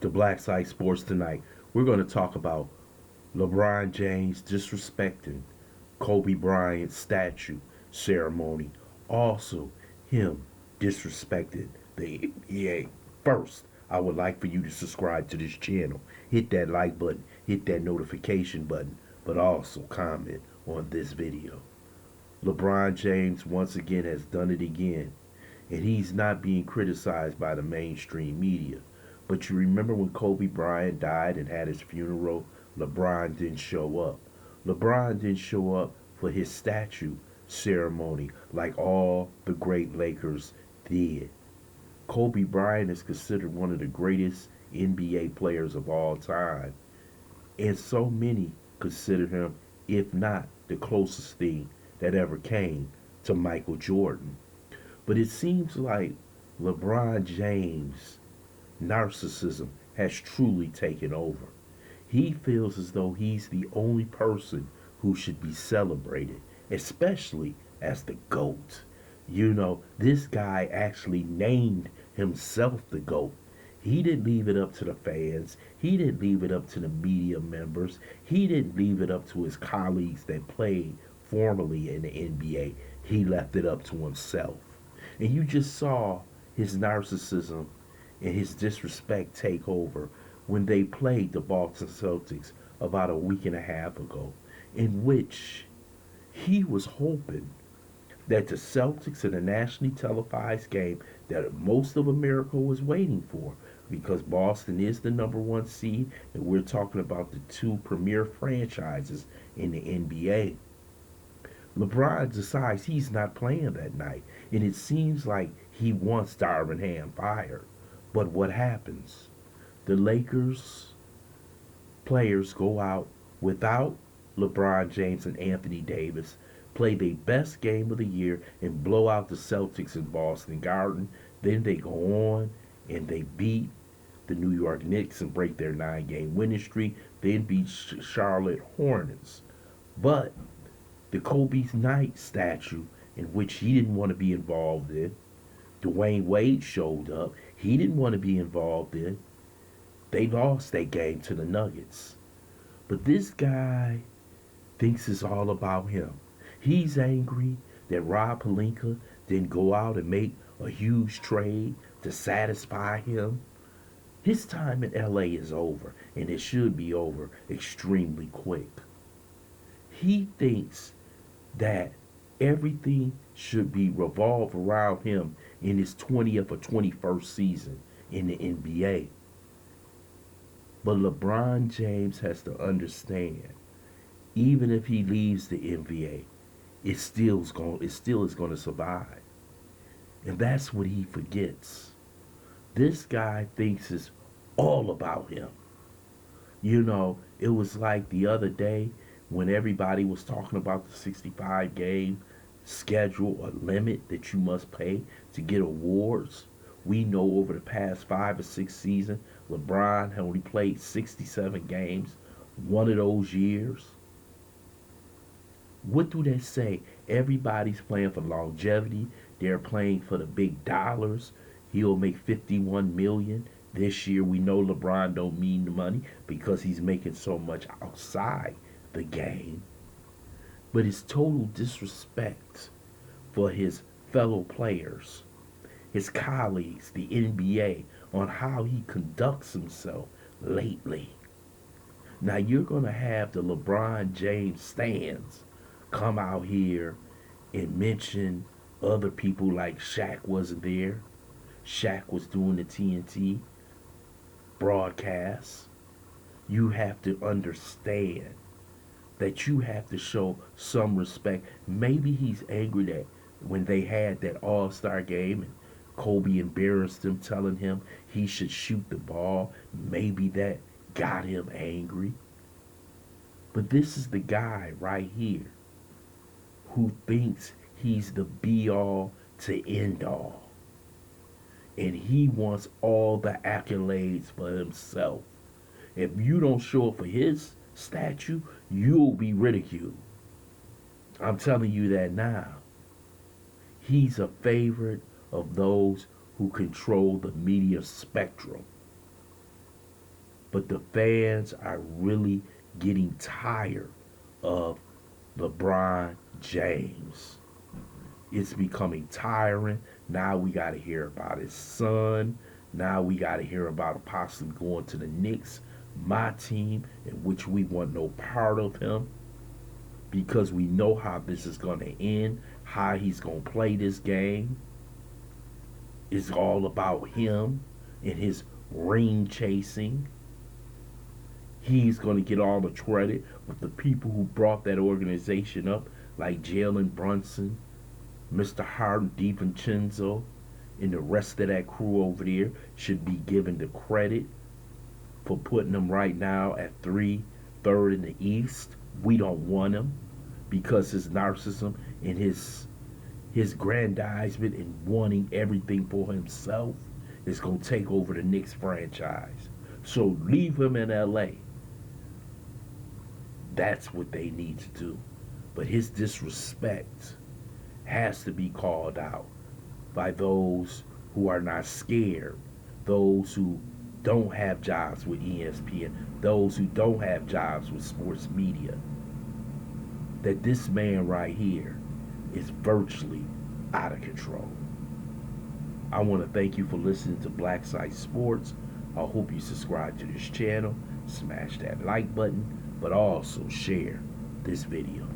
to BLACKSITE Sports tonight. We're going to talk about LeBron James disrespecting Kobe Bryant's statue ceremony. Also, him disrespecting the NBA. First, I would like for you to subscribe to this channel. Hit that like button, hit that notification button, but also comment on this video. LeBron James once again has done it again, and he's not being criticized by the mainstream media. But you remember when Kobe Bryant died and had his funeral, LeBron didn't show up. LeBron didn't show up for his statue ceremony like all the great Lakers did. Kobe Bryant is considered one of the greatest NBA players of all time, and so many consider him, if not the closest thing that ever came to Michael Jordan. But it seems like LeBron James' narcissism has truly taken over. He feels as though he's the only person who should be celebrated, especially as the GOAT. You know, this guy actually named himself the GOAT. He didn't leave it up to the fans. He didn't leave it up to the media members. He didn't leave it up to his colleagues that played formerly in the NBA. He left it up to himself. And you just saw his narcissism and his disrespect take over when they played the Boston Celtics about a week and a half ago, in which he was hoping that the Celtics in a nationally televised game that most of America was waiting for, because Boston is the number one seed and we're talking about the two premier franchises in the NBA. LeBron decides he's not playing that night, and it seems like he wants Darvin Ham fired. But what happens? The Lakers players go out without LeBron James and Anthony Davis, play their best game of the year, and blow out the Celtics in Boston Garden. Then they go on and they beat the New York Knicks and break their 9-game winning streak, then beat Charlotte Hornets. But the Kobe Bryant statue, in which he didn't want to be involved in, Dwayne Wade showed up. He didn't want to be involved in. They lost that game to the Nuggets. But this guy thinks it's all about him. He's angry that Rob Pelinka didn't go out and make a huge trade to satisfy him. His time in LA is over, and it should be over extremely quick. He thinks that everything should be revolved around him in his 20th or 21st season in the NBA. But LeBron James has to understand, even if he leaves the NBA, it still is going to survive. And that's what he forgets. This guy thinks it's all about him. You know, it was like the other day when everybody was talking about the 65 game schedule or limit that you must pay to get awards. We know over the past 5 or 6 seasons, LeBron had only played 67 games one of those years. What do they say? Everybody's playing for longevity. They're playing for the big dollars. He'll make 51 million this year. We know LeBron don't mean the money because he's making so much outside the game. But it's total disrespect for his fellow players, his colleagues, the NBA, on how he conducts himself lately. Now you're going to have the LeBron James stands come out here and mention other people like Shaq wasn't there. Shaq was doing the TNT broadcast. You have to understand that you have to show some respect. Maybe he's angry that when they had that all-star game and Kobe embarrassed him, telling him he should shoot the ball, maybe that got him angry. But this is the guy right here who thinks he's the be-all to end-all. And he wants all the accolades for himself. If you don't show up for his statue, you'll be ridiculed. I'm telling you that now. He's a favorite of those who control the media spectrum. But the fans are really getting tired of LeBron James. It's becoming tiring. Now we got to hear about his son. Now we got to hear about possibly going to the Knicks, my team, in which we want no part of him because we know how this is going to end, how he's going to play this game. It's all about him and his ring chasing. He's going to get all the credit, but the people who brought that organization up, like Jalen Brunson, Mr. Harden DiVincenzo, and the rest of that crew over there, should be given the credit for putting them right now at third in the East. We don't want him because his narcissism and his grandizement and wanting everything for himself is going to take over the Knicks franchise. So leave him in LA. That's what they need to do. But his disrespect has to be called out by those who are not scared, those who don't have jobs with ESPN, those who don't have jobs with sports media. That this man right here is virtually out of control. I want to thank you for listening to BLACKSITE Sports. I hope you subscribe to this channel, smash that like button, but also share this video.